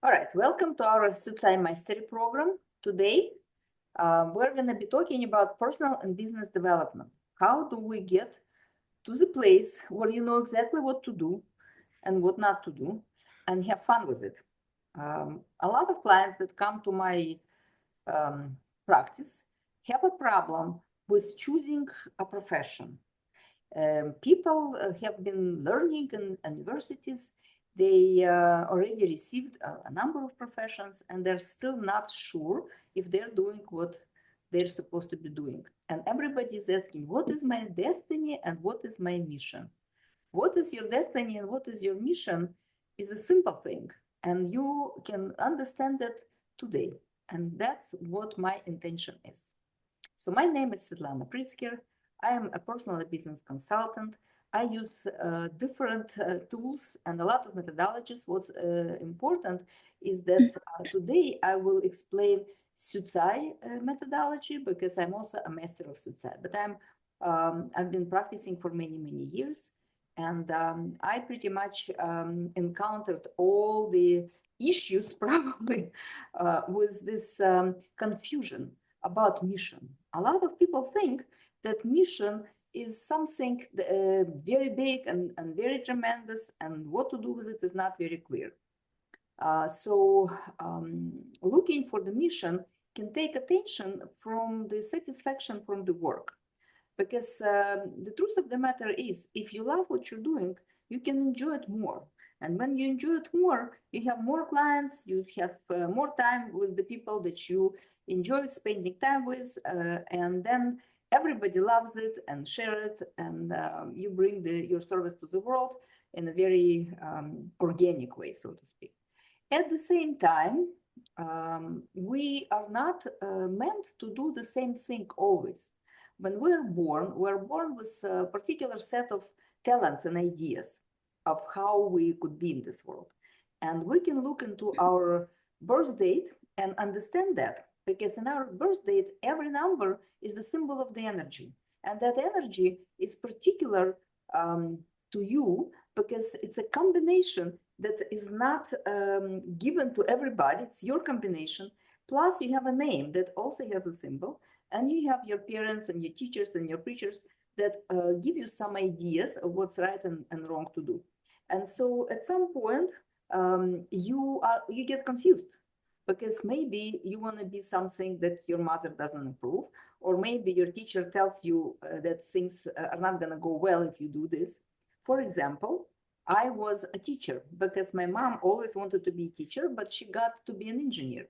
All right, welcome to our Syucai Mastery program. Today, we're going to be talking about personal and business development. How do we get to the place where you know exactly what to do and what not to do and have fun with it? A lot of clients that come to my practice have a problem with choosing a profession. People have been learning in universities. They already received a number of professions, and they're still not sure if they're doing what they're supposed to be doing. And everybody is asking, what is my destiny and what is my mission? What is your destiny and what is your mission is a simple thing, and you can understand that today. And that's what my intention is. So my name is Svetlana Pritzker. I am a personal business consultant. I use different tools and a lot of methodologies. What's important is that today I will explain Syucai methodology because I'm also a master of Syucai. But I've been practicing for many years, and I pretty much encountered all the issues probably with this confusion about mission. A lot of people think that mission is something very big and very tremendous, and what to do with it is not very clear. So looking for the mission can take attention from the satisfaction from the work. Because the truth of the matter is, if you love what you're doing, you can enjoy it more. And when you enjoy it more, you have more clients, you have more time with the people that you enjoy spending time with, and then everybody loves it and share it, and you bring your service to the world in a very organic way, so to speak. At the same time, we are not meant to do the same thing always. When we're born with a particular set of talents and ideas of how we could be in this world. And we can look into our birth date and understand that, because in our birth date, every number is the symbol of the energy. And that energy is particular to you because it's a combination that is not given to everybody. It's your combination. Plus, you have a name that also has a symbol. And you have your parents and your teachers and your preachers that give you some ideas of what's right and wrong to do. And so at some point, you get confused because maybe you want to be something that your mother doesn't approve, or maybe your teacher tells you that things are not going to go well if you do this. For example, I was a teacher because my mom always wanted to be a teacher, but she got to be an engineer.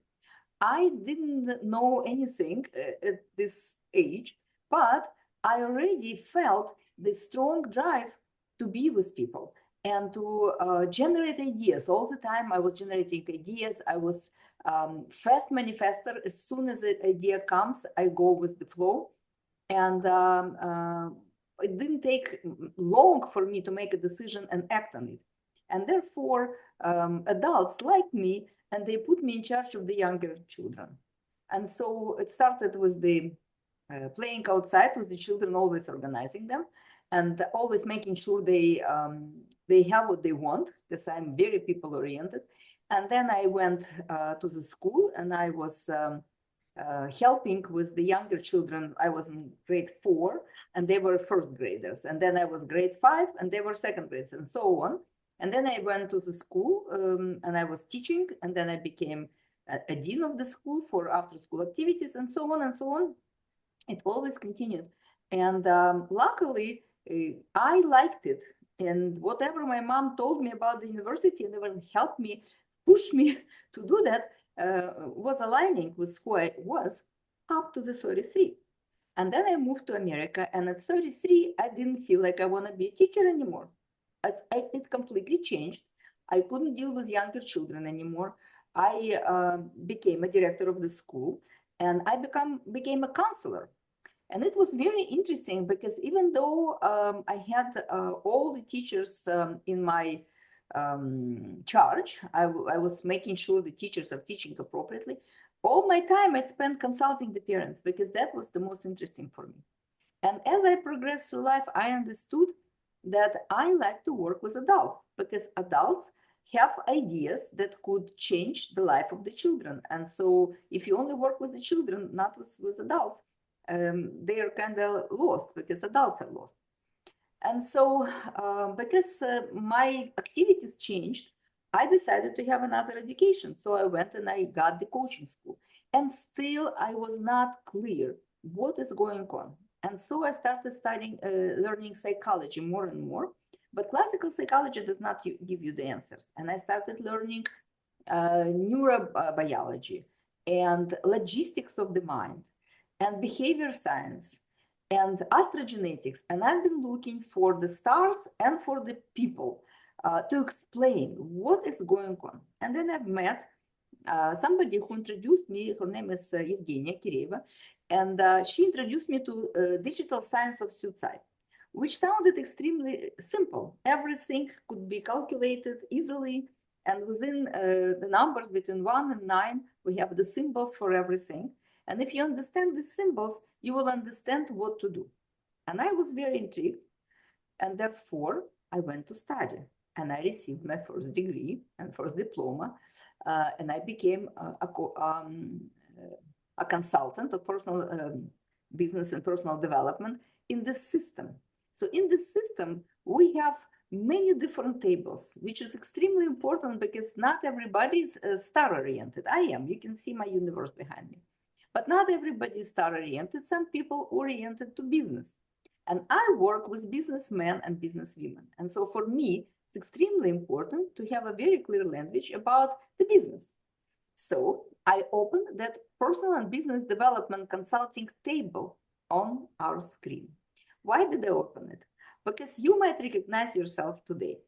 I didn't know anything at this age, but I already felt the strong drive to be with people and to generate ideas. All the time I was generating ideas. I was fast manifester. As soon as an idea comes, I go with the flow. And it didn't take long for me to make a decision and act on it. And therefore, adults like me, and they put me in charge of the younger children. And so it started with the playing outside with the children, always organizing them and always making sure they have what they want, because I'm very people oriented. And then I went to the school and I was helping with the younger children. I was in grade 4 and they were first graders. And then I was grade 5 and they were second graders and so on. And then I went to the school and I was teaching, and then I became a dean of the school for after school activities and so on and so on. It always continued. And luckily, I liked it. And whatever my mom told me about the university and even helped me, push me to do that, was aligning with who I was up to the 33. And then I moved to America. And at 33, I didn't feel like I want to be a teacher anymore. It completely changed. I couldn't deal with younger children anymore. I became a director of the school, and I became a counselor. And it was very interesting because even though I had all the teachers in my charge, I was making sure the teachers are teaching appropriately. All my time I spent consulting the parents because that was the most interesting for me. And as I progressed through life, I understood that I like to work with adults because adults have ideas that could change the life of the children. And so if you only work with the children, not with adults, they are kind of lost because adults are lost. And so because my activities changed, I decided to have another education. So I went and I got the coaching school. And still I was not clear what is going on. And so I started studying, learning psychology more and more. But classical psychology does not give you the answers. And I started learning neurobiology and logistics of the mind and behavior science and astrogenetics. And I've been looking for the stars and for the people to explain what is going on. And then I've met somebody who introduced me. Her name is Evgenia Kireva, and she introduced me to digital science of Syucai, which sounded extremely simple. Everything could be calculated easily, and within the numbers between 1 and 9, we have the symbols for everything. And if you understand the symbols, you will understand what to do. And I was very intrigued, and therefore I went to study, and I received my first degree and first diploma, and I became a consultant of personal business and personal development in this system. So in this system, we have many different tables, which is extremely important because not everybody is star-oriented. I am. You can see my universe behind me. But not everybody is star-oriented. Some people oriented to business. And I work with businessmen and businesswomen. And so for me, it's extremely important to have a very clear language about the business. So I opened that personal and business development consulting table on our screen. Why did I open it? Because you might recognize yourself today.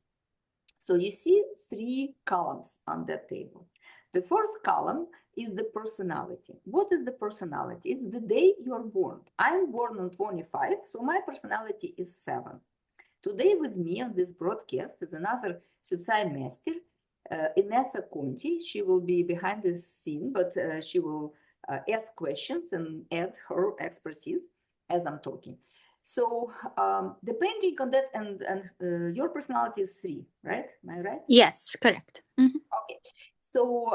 So you see 3 columns on that table. The first column is the personality. What is the personality? It's the day you're born. I'm born on 25, so my personality is 7. Today with me on this broadcast is another Syucai master, Inessa Conti. She will be behind the scene, but she will ask questions and add her expertise as I'm talking. So depending on that, and your personality is 3, right? Am I right? Yes, correct. Mm-hmm. Okay. So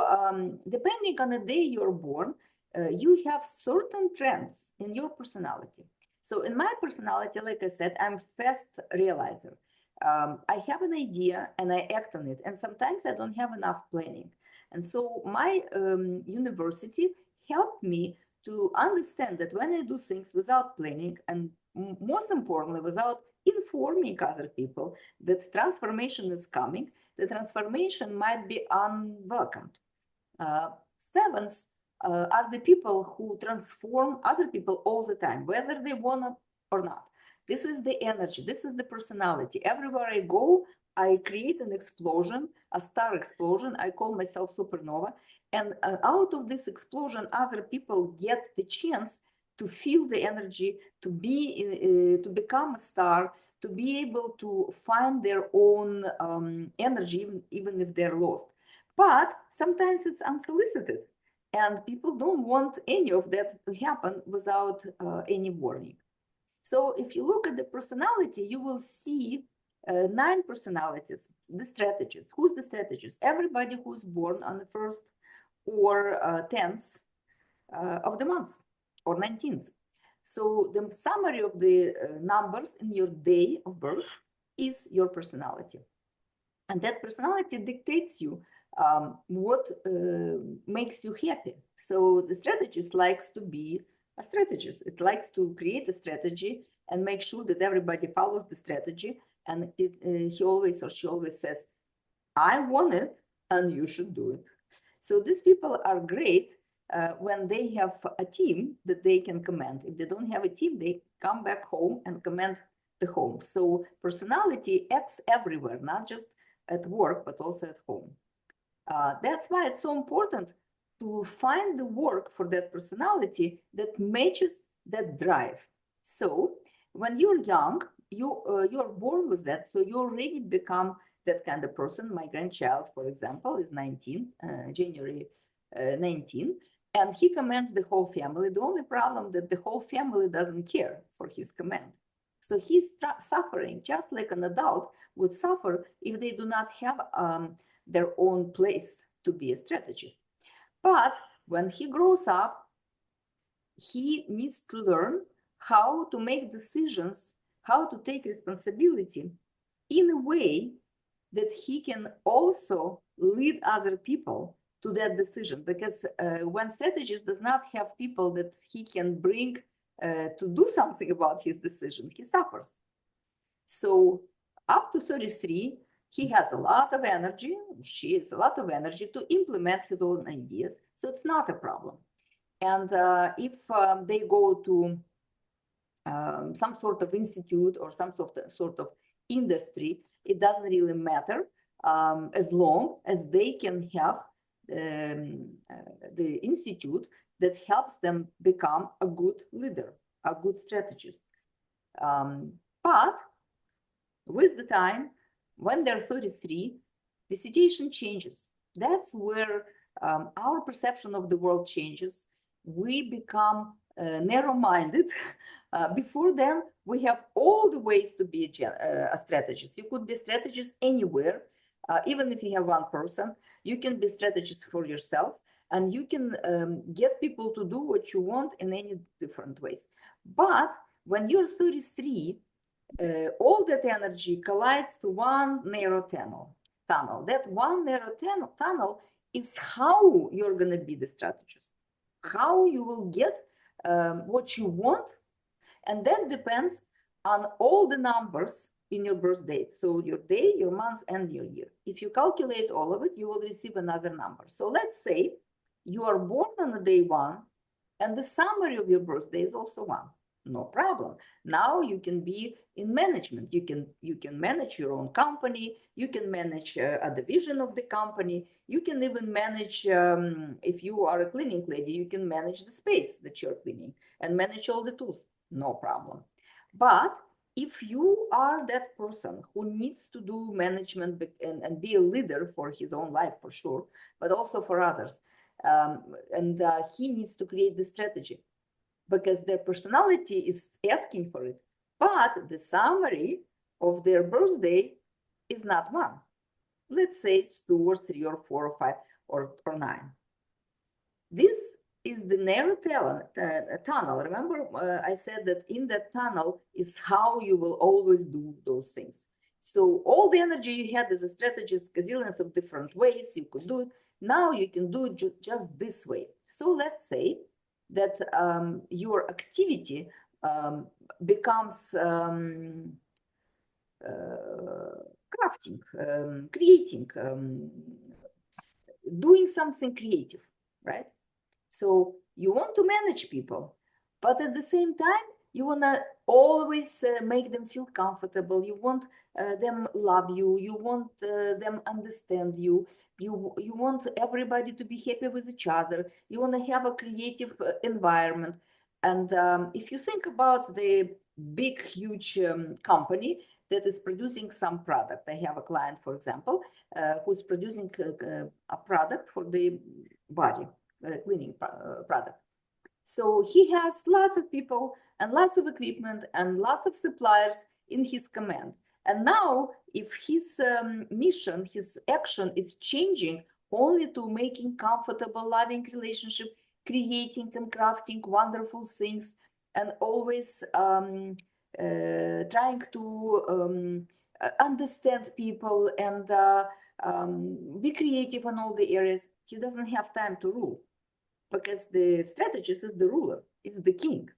depending on the day you're born, you have certain trends in your personality. So in my personality, like I said, I'm fast realizer. I have an idea and I act on it. And sometimes I don't have enough planning. And so my university helped me to understand that when I do things without planning, and most importantly, without informing other people that transformation is coming, the transformation might be unwelcomed. Sevens are the people who transform other people all the time, whether they want to or not. This is the energy, this is the personality. Everywhere I go, I create an explosion, a star explosion. I call myself supernova. And out of this explosion, other people get the chance to feel the energy, to to become a star, to be able to find their own energy, even if they're lost. But sometimes it's unsolicited, and people don't want any of that to happen without any warning. So if you look at the personality, you will see 9 personalities, the strategies. Who's the strategist? Everybody who's born on the 1st or 10th of the month or 19th. So the summary of the numbers in your day of birth is your personality. And that personality dictates you what makes you happy. So the strategist likes to be a strategist. It likes to create a strategy and make sure that everybody follows the strategy. And he always or she always says, I want it and you should do it. So these people are great when they have a team that they can command. If they don't have a team, they come back home and command the home. So personality acts everywhere, not just at work, but also at home. That's why it's so important to find the work for that personality that matches that drive. So when you're young, you're born with that, so you already become that kind of person. My grandchild, for example, is 19, January 19, and he commands the whole family. The only problem that the whole family doesn't care for his command. So he's suffering just like an adult would suffer if they do not have their own place to be a strategist. But when he grows up, he needs to learn how to make decisions, how to take responsibility in a way that he can also lead other people to that decision. Because when strategist does not have people that he can bring to do something about his decision, he suffers. So up to 33, he has a lot of energy, she has a lot of energy to implement his own ideas. So it's not a problem. And if they go to some sort of institute or some sort of industry, it doesn't really matter, as long as they can have the institute that helps them become a good leader, a good strategist. But with the time, when they're 33, the situation changes. That's where our perception of the world changes. We become narrow-minded. Before then, we have all the ways to be a strategist. You could be a strategist anywhere, even if you have one person. You can be a strategist for yourself, and you can get people to do what you want in any different ways. But when you're 33, all that energy collides to one narrow tunnel. That one narrow tunnel is how you're going to be the strategist, how you will get what you want. And that depends on all the numbers in your birth date. So your day, your month, and your year. If you calculate all of it, you will receive another number. So let's say you are born on the day 1, and the summary of your birthday is also 1. No problem. Now you can be in management. You can manage your own company. You can manage a division of the company. You can even manage, if you are a cleaning lady, you can manage the space that you're cleaning and manage all the tools. No problem. But if you are that person who needs to do management and be a leader for his own life, for sure, but also for others, and he needs to create the strategy, because their personality is asking for it, but the summary of their birthday is not 1. Let's say it's 2 or 3 or 4 or 5 or 9. This is the narrow tunnel. Remember, I said that in that tunnel is how you will always do those things. So all the energy you had as a strategist, gazillions of different ways you could do it. Now you can do it just this way. So let's say that your activity becomes crafting, creating, doing something creative, right? So you want to manage people, but at the same time, you want to always make them feel comfortable. You want them love you. You want them understand you. You want everybody to be happy with each other. You want to have a creative environment. And if you think about the big, huge company that is producing some product. I have a client, for example, who's producing a product for the body, cleaning product. So he has lots of people and lots of equipment and lots of suppliers in his command. And now, if his mission, his action is changing only to making comfortable, loving relationship, creating and crafting wonderful things, and always trying to understand people and be creative in all the areas, he doesn't have time to rule, because the strategist is the ruler, it's the king.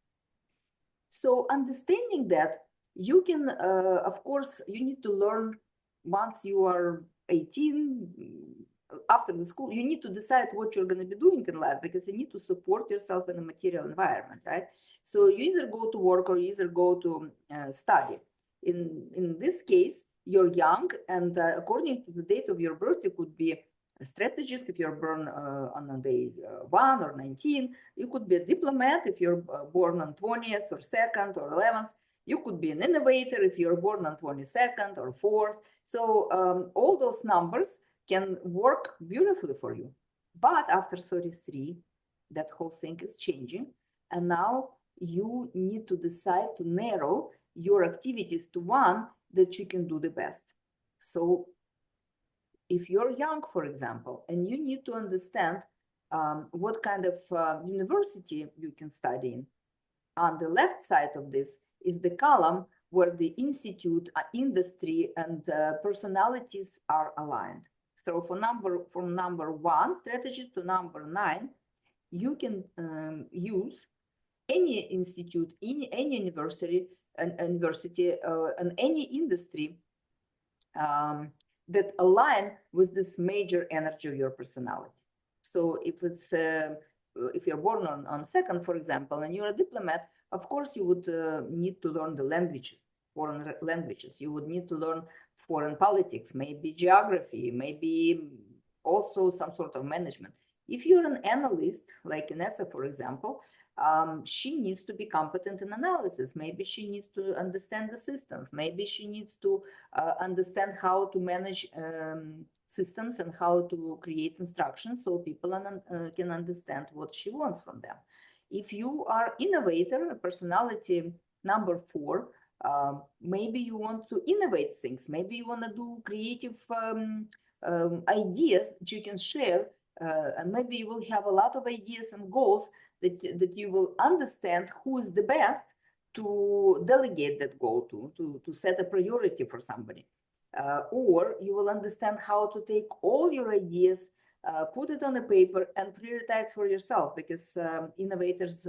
So understanding that, you can, of course, you need to learn once you are 18, after the school, you need to decide what you're going to be doing in life, because you need to support yourself in a material environment, right? So you either go to work or you either go to study. In this case, you're young, and according to the date of your birth, you could be a strategist if you're born on a day 1 or 19. You could be a diplomat if you're born on 20th or 2nd or 11th. You could be an innovator if you're born on 22nd or 4th. So all those numbers can work beautifully for you. But after 33, that whole thing is changing. And now you need to decide to narrow your activities to one that you can do the best. So if you're young, for example, and you need to understand what kind of university you can study in, on the left side of this is the column where the institute, industry, and personalities are aligned. So from number 1 strategies to number 9, you can use any institute, in any university, and any industry that align with this major energy of your personality. So if you're born on 2nd, for example, and you're a diplomat, of course you would need to learn the languages, foreign languages. You would need to learn foreign politics, maybe geography, maybe also some sort of management. If you're an analyst, like Inessa, for example, she needs to be competent in analysis. Maybe she needs to understand the systems. Maybe she needs to understand how to manage systems and how to create instructions so people can understand what she wants from them. If you are innovator, personality number 4, maybe you want to innovate things. Maybe you want to do creative ideas that you can share, and maybe you will have a lot of ideas and goals that you will understand who is the best to delegate that goal to set a priority for somebody. Or you will understand how to take all your ideas, put it on a paper and prioritize for yourself, because innovators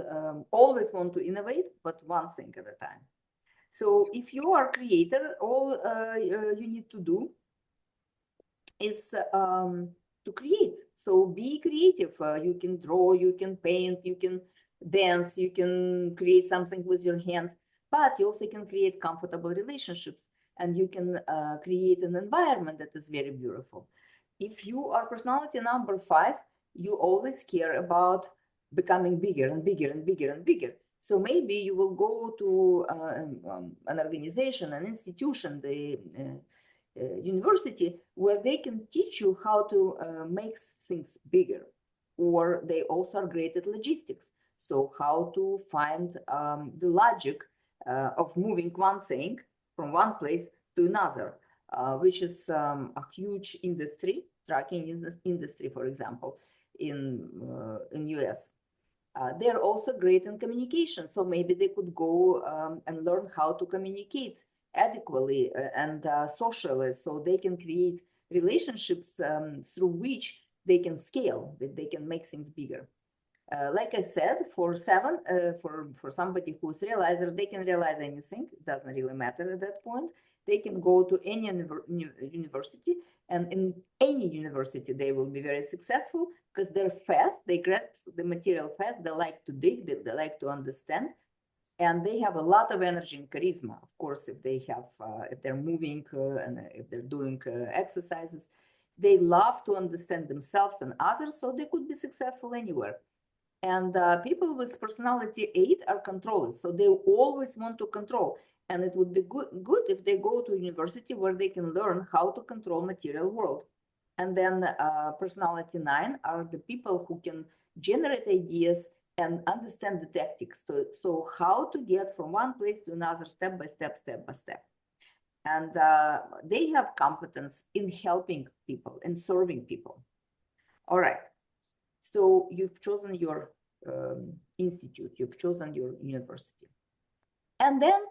always want to innovate, but one thing at a time. So if you are a creator, all you need to do is to create. So be creative. You can draw, you can paint, you can dance, you can create something with your hands, but you also can create comfortable relationships, and you can create an environment that is very beautiful. If you are personality number 5, you always care about becoming bigger and bigger and bigger and bigger. So maybe you will go to an organization, an institution, the university, where they can teach you how to make things bigger. Or they also are great at logistics. So how to find the logic of moving one thing from one place to another, which is a huge industry, trucking industry, for example, in US. They're also great in communication. So maybe they could go and learn how to communicate adequately and socially, so they can create relationships through which they can scale, that they can make things bigger. Like I said, for 7, for somebody who's realizer, they can realize anything. It doesn't really matter at that point. They can go to any university, and in any university they will be very successful because they're fast, they grasp the material fast, they like to dig, they like to understand, and they have a lot of energy and charisma. Of course, if they're moving and if they're doing exercises, they love to understand themselves and others, so they could be successful anywhere. And people with personality 8 are controllers, so they always want to control. And it would be good if they go to a university where they can learn how to control material world. And then personality 9 are the people who can generate ideas and understand the tactics. So how to get from one place to another, step by step, step by step. And they have competence in helping people and serving people. All right. So you've chosen your institute, you've chosen your university. And then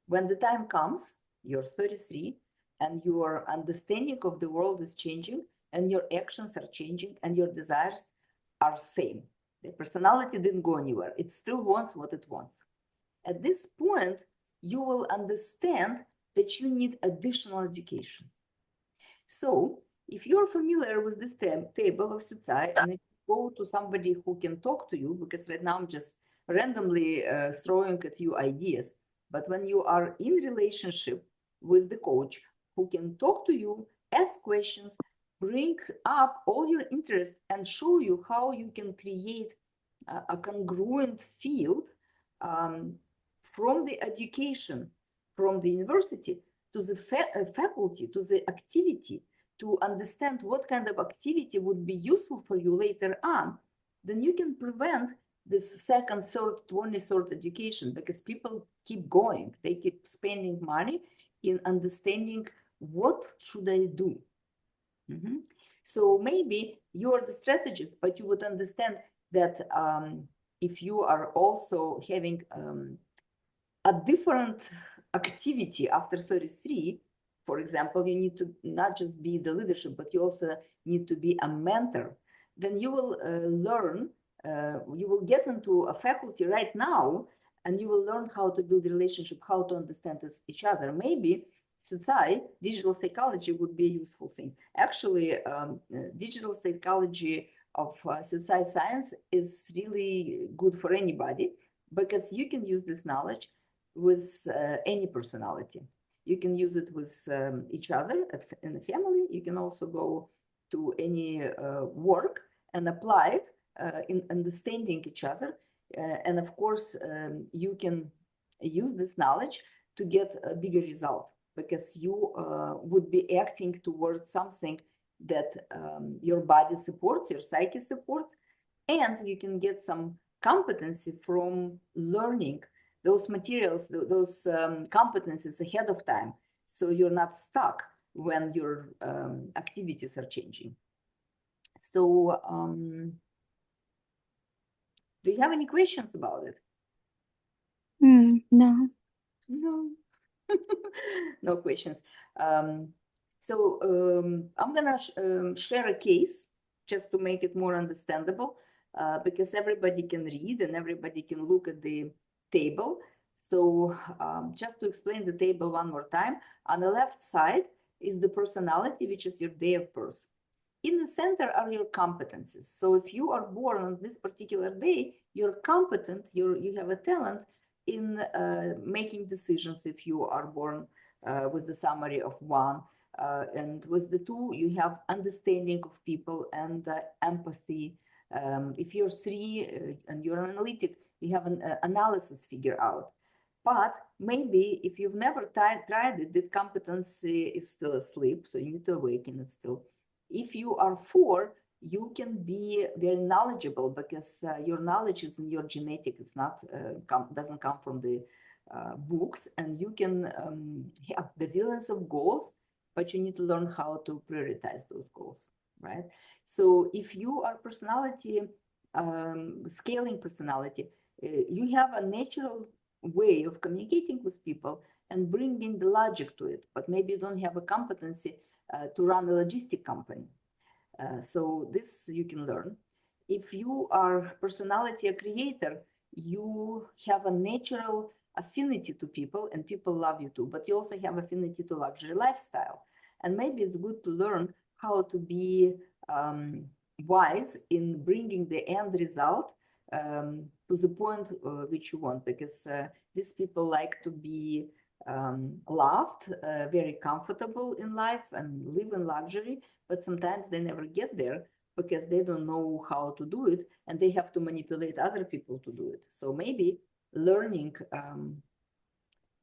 when the time comes, you're 33 and your understanding of the world is changing and your actions are changing and your desires are same. The personality didn't go anywhere. It still wants what it wants. At this point, you will understand that you need additional education. So if you're familiar with this table of Syucai, and if you go to somebody who can talk to you, because right now I'm just randomly throwing at you ideas, but when you are in relationship with the coach who can talk to you, ask questions, bring up all your interests and show you how you can create a congruent field from the education, from the university to the faculty, to the activity, to understand what kind of activity would be useful for you later on, then you can prevent this second, third, 23rd education, because people keep going. They keep spending money in understanding what should I do. So maybe you are the strategist, but you would understand that if you are also having a different activity after 33, for example, you need to not just be the leadership, but you also need to be a mentor, then you will learn, you will get into a faculty right now, and you will learn how to build a relationship, how to understand each other. Maybe Syucai, digital psychology would be a useful thing. Actually, digital psychology of Syucai science is really good for anybody, because you can use this knowledge with any personality. You can use it with each other in the family. You can also go to any work and apply it in understanding each other. And of course, you can use this knowledge to get a bigger result, because you would be acting towards something that your body supports, your psyche supports, and you can get some competency from learning those materials, those competencies ahead of time, so you're not stuck when your activities are changing. So do you have any questions about it? No. No. No questions. So I'm gonna share a case just to make it more understandable, because everybody can read and everybody can look at the table. So just to explain the table one more time, on the left side is the personality, which is your day of birth. In the center are your competencies. So if you are born on this particular day, you're competent, you have a talent in making decisions. If you are born with the summary of 1, and with the 2, you have understanding of people and empathy. If you're 3 and you're an analytic, you have an analysis figure out. But maybe if you've never tried it, that competency is still asleep, so you need to awaken it still. If you are 4, you can be very knowledgeable, because your knowledge is in your genetic. It's not doesn't come from the books, and you can have bazillions of goals, but you need to learn how to prioritize those goals, right? So if you are personality, scaling personality, you have a natural way of communicating with people and bringing the logic to it, but maybe you don't have a competency to run a logistic company. So this you can learn. If you are personality a creator, you have a natural affinity to people and people love you too, but you also have affinity to luxury lifestyle. And maybe it's good to learn how to be wise in bringing the end result to the point which you want, because these people like to be loved, very comfortable in life and live in luxury, but sometimes they never get there because they don't know how to do it, and they have to manipulate other people to do it. So maybe learning,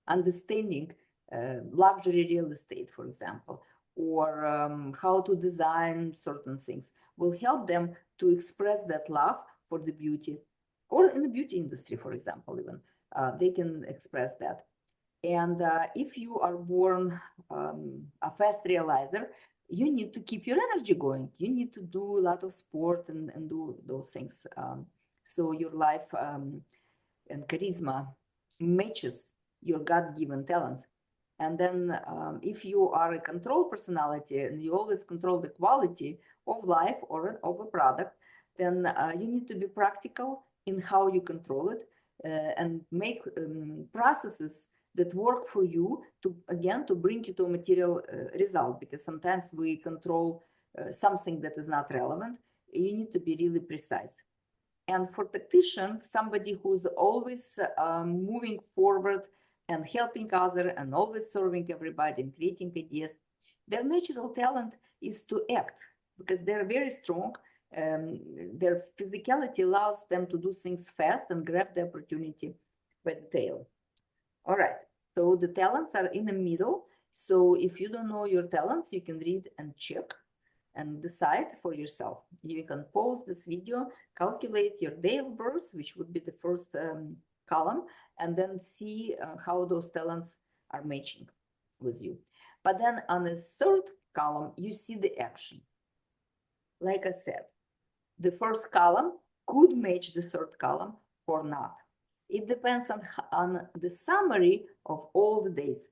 understanding luxury real estate, for example, or how to design certain things will help them to express that love for the beauty, or in the beauty industry, for example, even they can express that. And if you are born a fast realizer, you need to keep your energy going. You need to do a lot of sport and do those things. So your life and charisma matches your God-given talents. And then if you are a control personality and you always control the quality of life or of a product, then you need to be practical in how you control it and make processes that work for you to, again, to bring you to a material result, because sometimes we control something that is not relevant. You need to be really precise. And for tactician, somebody who's always moving forward and helping others and always serving everybody and creating ideas, their natural talent is to act, because they're very strong. Their physicality allows them to do things fast and grab the opportunity by the tail. All right, so the talents are in the middle. So if you don't know your talents, you can read and check and decide for yourself. You can pause this video, calculate your day of birth, which would be the first column, and then see how those talents are matching with you. But then on the third column, you see the action. Like I said, the first column could match the third column or not. It depends on the summary of all the days.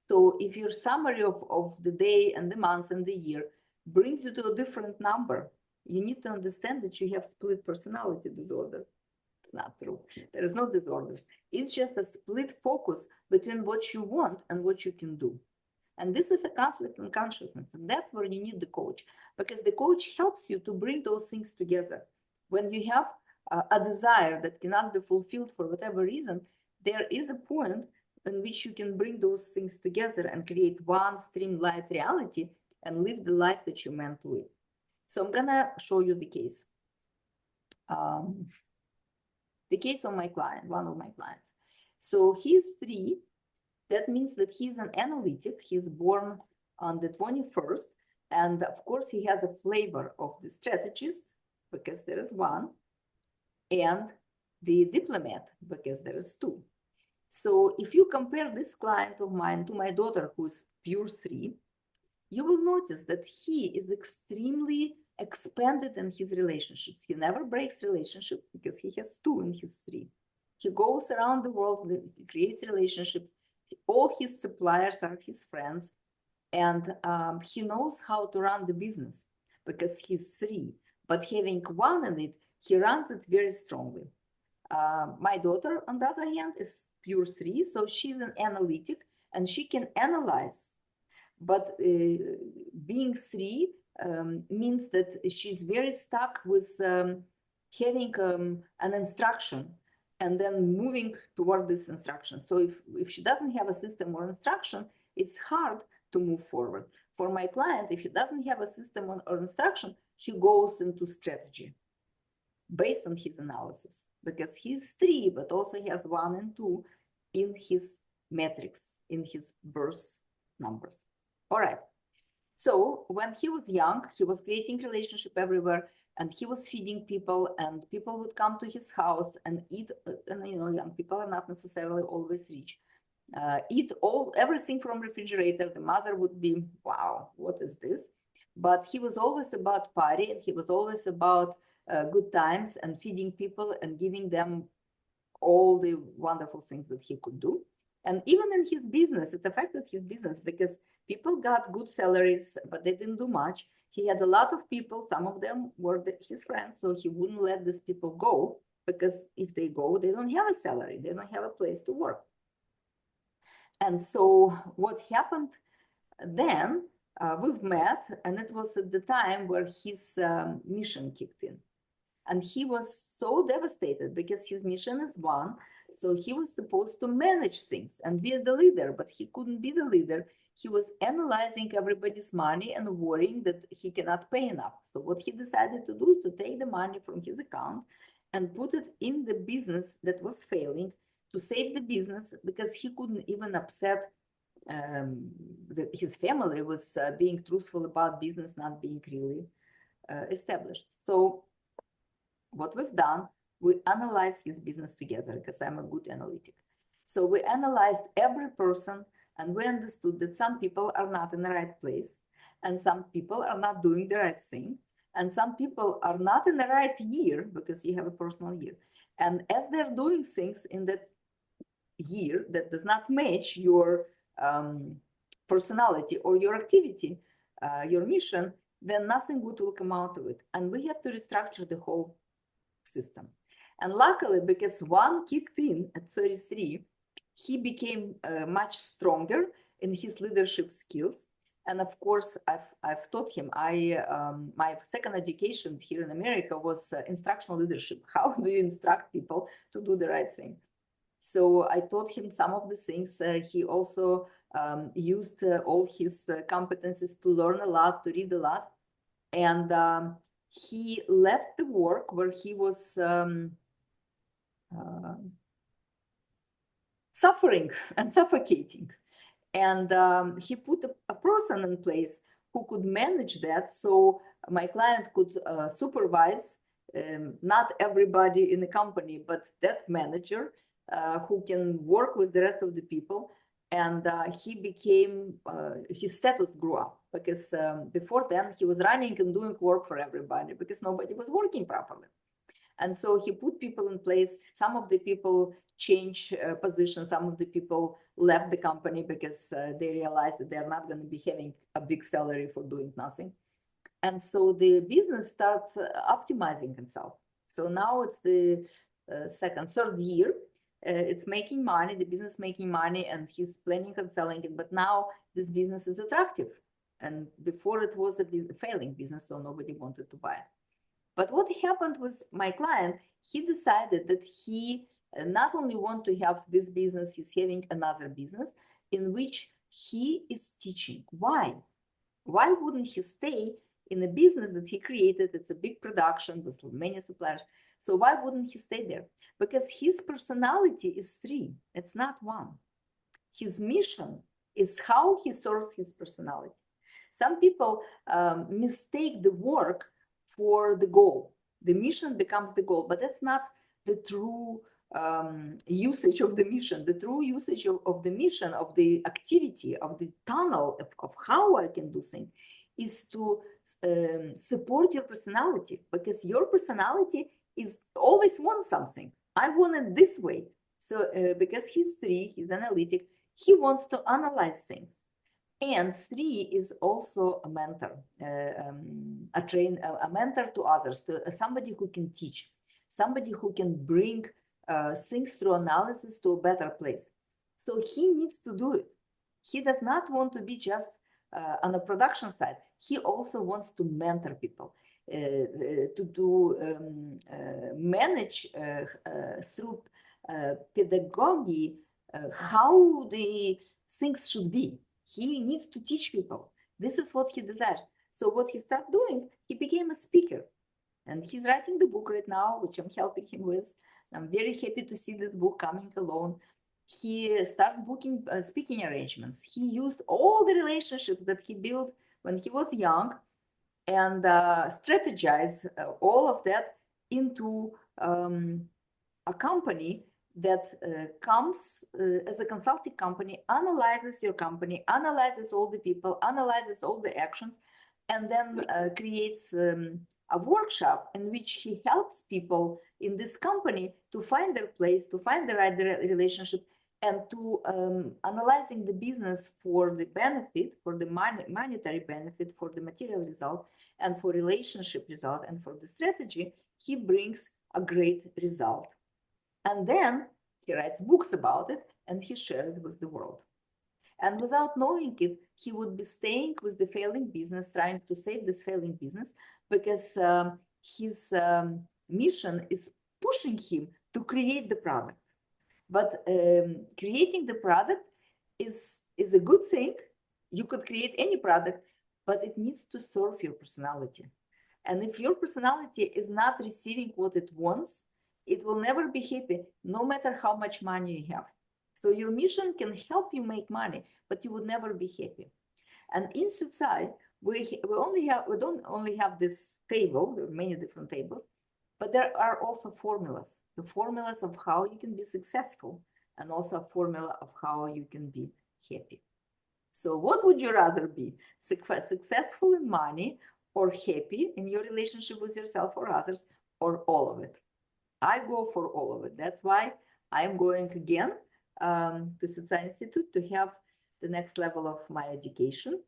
So if your summary of the day and the month and the year brings you to a different number, you need to understand that you have split personality disorder. It's not true. There is no disorders. It's just a split focus between what you want and what you can do. And this is a conflict in consciousness. And that's where you need the coach, because the coach helps you to bring those things together. When you have a desire that cannot be fulfilled for whatever reason, there is a point in which you can bring those things together and create one streamlined reality and live the life that you meant to live. So I'm gonna show you the case. The case of my client, one of my clients. So he's 3. That means that he's an analytic. He's born on the 21st. And of course, he has a flavor of the strategist, because there is 1, and the diplomat, because there is 2. So if you compare this client of mine to my daughter, who's pure 3, you will notice that he is extremely expanded in his relationships. He never breaks relationships because he has 2 in his 3. He goes around the world, he creates relationships. All his suppliers are his friends, and he knows how to run the business because he's 3. But having 1 in it, he runs it very strongly. My daughter, on the other hand, is pure 3, so she's an analytic and she can analyze. But being 3 means that she's very stuck with having an instruction and then moving toward this instruction. So if she doesn't have a system or instruction, it's hard to move forward. For my client, if he doesn't have a system or instruction, he goes into strategy based on his analysis, because he's 3, but also he has 1 and 2 in his metrics, in his birth numbers. All right. So when he was young, he was creating relationship everywhere, and he was feeding people, and people would come to his house and eat. And young people are not necessarily always rich. Eat everything from refrigerator. The mother would be, wow, what is this? But he was always about party, and he was always about good times and feeding people and giving them all the wonderful things that he could do. And even in his business, it affected his business because people got good salaries, but they didn't do much. He had a lot of people, some of them were his friends, so he wouldn't let these people go, because if they go, they don't have a salary, they don't have a place to work. And so what happened then, we've met, and it was at the time where his mission kicked in. And he was so devastated because his mission is 1. So he was supposed to manage things and be the leader, but he couldn't be the leader. He was analyzing everybody's money and worrying that he cannot pay enough. So what he decided to do is to take the money from his account and put it in the business that was failing, to save the business, because he couldn't even upset his family was being truthful about business not being really established. So what we've done, we analyzed his business together, because I'm a good analytic. So we analyzed every person, and we understood that some people are not in the right place, and some people are not doing the right thing, and some people are not in the right year, because you have a personal year. And as they're doing things in that year that does not match your personality or your activity, your mission, then nothing good will come out of it. And we had to restructure the whole system. And luckily, because 1 kicked in at 33, he became much stronger in his leadership skills. And of course, I've taught him. My second education here in America was instructional leadership. How do you instruct people to do the right thing? So I taught him some of the things. He also used all his competencies to learn a lot, to read a lot. And he left the work where he was suffering and suffocating. And he put a person in place who could manage that. So my client could supervise not everybody in the company, but that manager who can work with the rest of the people. And he became, his status grew up. because before then he was running and doing work for everybody because nobody was working properly. And so he put people in place. Some of the people changed positions. Some of the people left the company because they realized that they're not going to be having a big salary for doing nothing. And so the business starts optimizing itself. So now it's the third year. It's making money, the business making money, and he's planning on selling it. But now this business is attractive. And before it was a failing business, so nobody wanted to buy it. But what happened with my client, he decided that he not only want to have this business, he's having another business in which he is teaching. Why? Why wouldn't he stay in a business that he created? It's a big production with many suppliers. So why wouldn't he stay there? Because his personality is 3. It's not 1. His mission is how he serves his personality. Some people mistake the work for the goal. The mission becomes the goal, but that's not the true usage of the mission. The true usage of the mission, of the activity, of the tunnel, of how I can do things, is to support your personality, because your personality is always wants something. I want it this way. So because he's 3, he's analytic, he wants to analyze things. And 3 is also a mentor, a mentor to others, somebody who can teach, somebody who can bring things through analysis to a better place. So he needs to do it. He does not want to be just on the production side. He also wants to mentor people, manage through pedagogy how the things should be. He needs to teach people. This is what he desires. So what he started doing, he became a speaker. And he's writing the book right now, which I'm helping him with. I'm very happy to see this book coming along. He started booking speaking arrangements. He used all the relationships that he built when he was young and strategized all of that into a company that comes as a consulting company, analyzes your company, analyzes all the people, analyzes all the actions, and then creates a workshop in which he helps people in this company to find their place, to find the right relationship, and to analyzing the business for the benefit, for the monetary benefit, for the material result, and for relationship result, and for the strategy, he brings a great result. And then he writes books about it and he shares it with the world. And without knowing it, he would be staying with the failing business, trying to save this failing business, because his mission is pushing him to create the product. But creating the product is a good thing. You could create any product, but it needs to serve your personality. And if your personality is not receiving what it wants, it will never be happy, no matter how much money you have. So your mission can help you make money, but you would never be happy. And in Syucai, we don't only have this table, there are many different tables, but there are also formulas, the formulas of how you can be successful, and also a formula of how you can be happy. So what would you rather be, successful in money, or happy in your relationship with yourself or others, or all of it? I go for all of it. That's why I'm going again to Syucai Institute to have the next level of my education.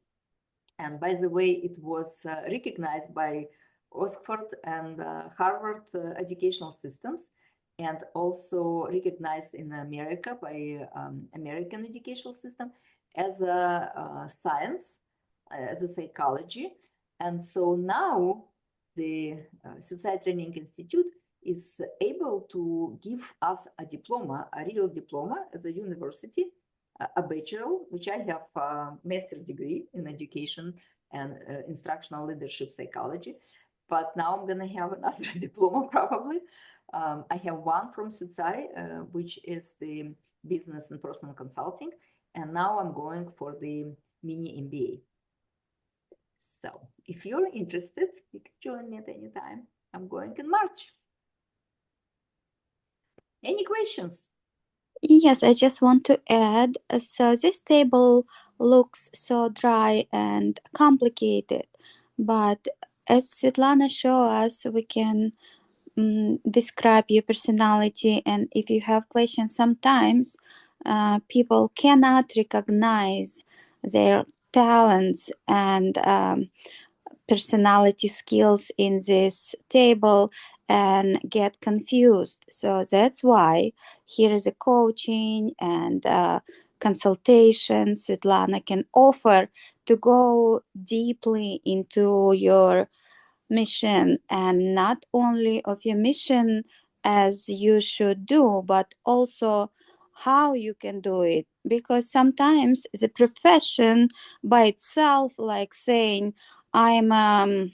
And by the way, it was recognized by Oxford and Harvard educational systems, and also recognized in America by American educational system as a science, as a psychology. And so now the Syucai Training Institute is able to give us a diploma, a real diploma as a university, a bachelor, which I have a master's degree in education and instructional leadership psychology. But now I'm going to have another diploma probably. I have one from Syucai, which is the business and personal consulting. And now I'm going for the mini MBA. So if you're interested, you can join me at any time. I'm going in March. Any questions? Yes, I just want to add, so this table looks so dry and complicated. But as Svetlana showed us, we can describe your personality, and if you have questions, sometimes people cannot recognize their talents and personality skills in this table and get confused. So that's why here is a coaching and consultation Svetlana can offer to go deeply into your mission, and not only of your mission as you should do, but also how you can do it. Because sometimes the profession by itself, like saying I'm a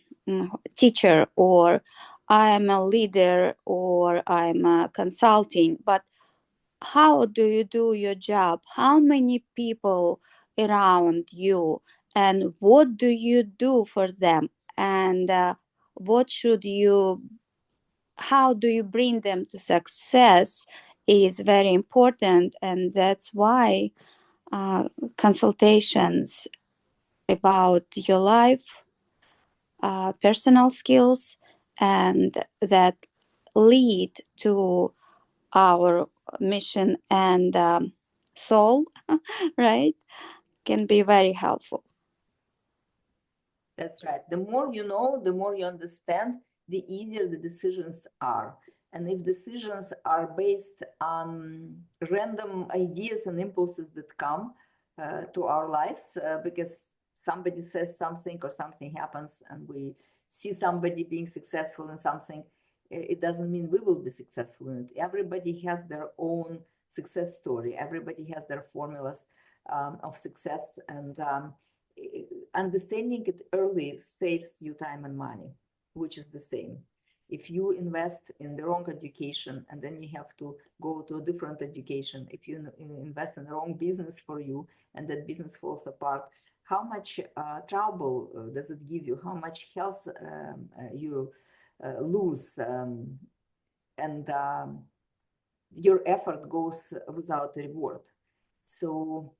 teacher, or I'm a leader, or I'm a consulting, but how do you do your job? How many people around you, and what do you do for them? And what should you, how do you bring them to success is very important. And that's why consultations about your life, personal skills, and that lead to our mission and soul, right, can be very helpful. That's right. The more you know, the more you understand, the easier the decisions are. And if decisions are based on random ideas and impulses that come to our lives, because somebody says something or something happens and we see somebody being successful in something, it doesn't mean we will be successful in it. Everybody has their own success story. Everybody has their formulas of success, and understanding it early saves you time and money, which is the same. If you invest in the wrong education and then you have to go to a different education, if you invest in the wrong business for you and that business falls apart, how much trouble does it give you? How much health you lose? And your effort goes without reward. So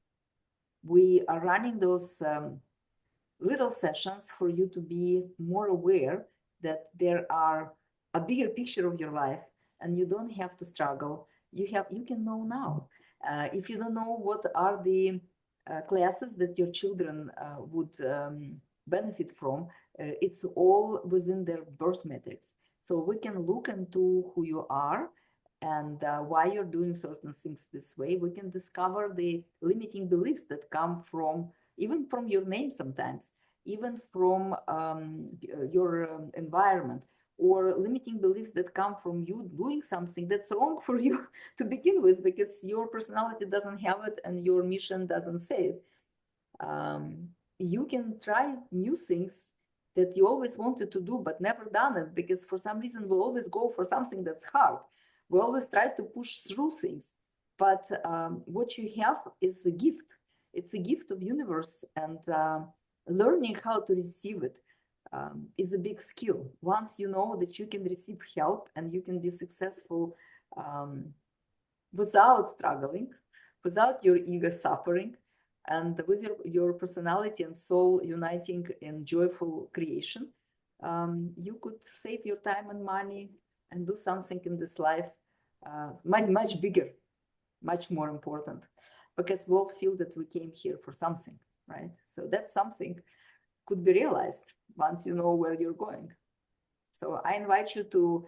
we are running those little sessions for you to be more aware that there are a bigger picture of your life and you don't have to struggle. You can know now. If you don't know what are the classes that your children would benefit from, it's all within their birth metrics. So we can look into who you are and why you're doing certain things this way. We can discover the limiting beliefs that come from even from your name sometimes, even from your environment, or limiting beliefs that come from you doing something that's wrong for you to begin with, because your personality doesn't have it and your mission doesn't say it. You can try new things that you always wanted to do but never done it, because for some reason we always go for something that's hard. We always try to push through things, but what you have is a gift. It's a gift of universe, and learning how to receive it is a big skill. Once you know that you can receive help and you can be successful without struggling, without your ego suffering, and with your personality and soul uniting in joyful creation, you could save your time and money and do something in this life much bigger, much more important, because we all feel that we came here for something, right? So that something could be realized once you know where you're going. So I invite you to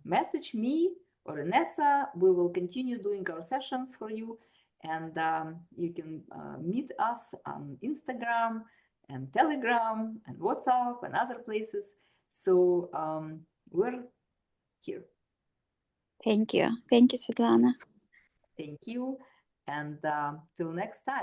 message me or Inessa. We will continue doing our sessions for you, and you can meet us on Instagram and Telegram and WhatsApp and other places. So we're here. Thank you. Thank you, Svetlana. Thank you, and till next time.